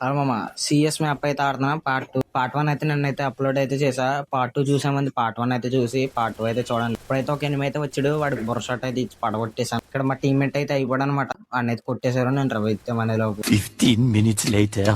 అలా మామ CS map అయితే ఆడుతున్నా పార్ట్ 1 అయితే నన్నైతే అప్లోడ్ అయితే చేసా. పార్ట్ 2 చూసామంది. పార్ట్ 1 అయితే చూసి పార్ట్ 2 అయితే చూడండి. ఇప్పుడైతే ఒక ఎనిమిది అయితే వచ్చాడు. వాడికి బుర్ర షాట్ అయితే ఇచ్చి పడగొట్టేశాను. ఇక్కడ మా టీమ్మేట్ అయితే అయిపోయాడు అనమాట. వాడిని అయితే కొట్టేశారు. నేను రవిత్యం అనే లోపు 15 minutes later.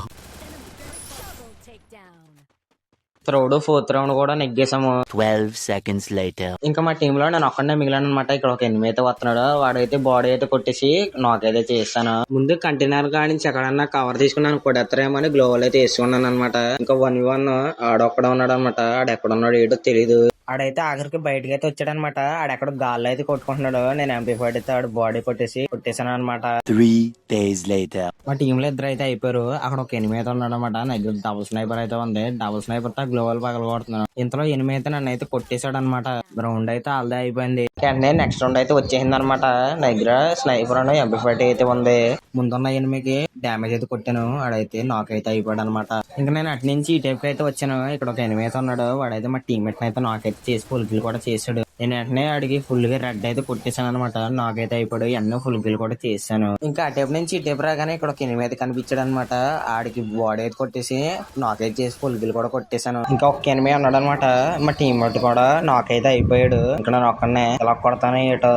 ఫోర్త్ రౌండ్ కూడా నెగ్గేసాము. 12 seconds later. ఇంకా మా టీమ్ లో నేను ఒక్కడే మిగిలాను అనమాట. ఇక్కడ ఒక ఎనిమిది అయితే వస్తున్నాడు. వాడైతే బాడీ అయితే కొట్టేసి నాకైతే చేస్తాను. ముందు కంటైనర్ కాడి నుంచి ఎక్కడన్నా కవర్ తీసుకున్నాను. కొడతారేమో అని గ్లోవల్ అయితే వేసుకున్నాను అనమాట. ఇంకా 1v1 ఆడొక్కడ ఉన్నాడు అనమాట. ఆడెక్కడ ఉన్నాడు ఏంటో తెలీదు. ఆడైతే ఆఖరికి బయటకి అయితే వచ్చాడనమాట. ఆడెక్కడ గాల్లో అయితే కొట్టుకుంటున్నాడు. నేను ఎంపీ5 అయితే ఆడు బాడీ కొట్టేసాను అనమాట. 3 days later. మా టీమ్ లో ఇద్దరు అయితే అయిపోయారు. అక్కడ ఒక ఎనిమిది అయితే ఉన్నాడు అనమాట. నా దగ్గర డబుల్ స్నైపర్ అయితే ఉంది. డబుల్ స్నైపర్ తో గ్లోవల్ పగల కొడుతున్నాను. ఇంతలో ఎనిమిది అయితే నన్ను అయితే కొట్టేశాడు అనమాట. రౌండ్ అయితే ఆల్దే అయిపోయింది. వెంటనే నెక్స్ట్ రౌండ్ అయితే వచ్చేసింది అనమాట. నా దగ్గర స్నైపర్ అని ఎంపీ5 అయితే ఉంది. ముందున్న ఎనిమిదికి డ్యామేజ్ అయితే కొట్టాను. ఆడైతే నాకైతే అయిపోయాడు అనమాట. ఇంకా నేను అటు నుంచి ఈ టైప్ కి అయితే వచ్చాను. ఇక్కడ ఒక ఎనిమిది అయితే ఉన్నాడు. వాడైతే మా టీమ్మేట్ అయితే నాకైతే చేసి ఫుల్ కిల్ కూడా చేశాడు. నేను వెంటనే అడిగి ఫుల్ గా రెడ్ అయితే కొట్టేశాను అనమాట. నాకైతే అయిపోయాడు. ఎన్నో ఫుల్ కిల్ కూడా చేశాను. ఇంకా ఆ టైప్ నుంచి ఈ టైప్ రాగానే ఇక్కడ ఒక ఎనిమిది అయితే కనిపించాడు అనమాట. ఆడికి బాడీ అయితే కొట్టేసి నాకైతే చేసి ఫుల్ కిల్ కూడా కొట్టేశాను. ఇంకా ఒక ఎనిమిది ఉన్నాడు అనమాట. మా టీమ్మేట్ కూడా నాకైతే అయిపోయాడు. ఇంకా నేను ఒక్కడనే ఎలా కొడతాను ఏటో.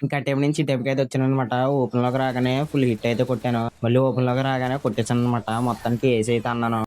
ఇంకా టైప్ నుంచి ఈ టైప్కి అయితే వచ్చాను అనమాట. ఓపెన్ లోకి రాగానే ఫుల్ హిట్ అయితే కొట్టాను. మళ్ళీ ఓపెన్ లోకి రాగానే కొట్టేసాను అనమాట. మొత్తానికి ఏసీ అయితే అన్నాను.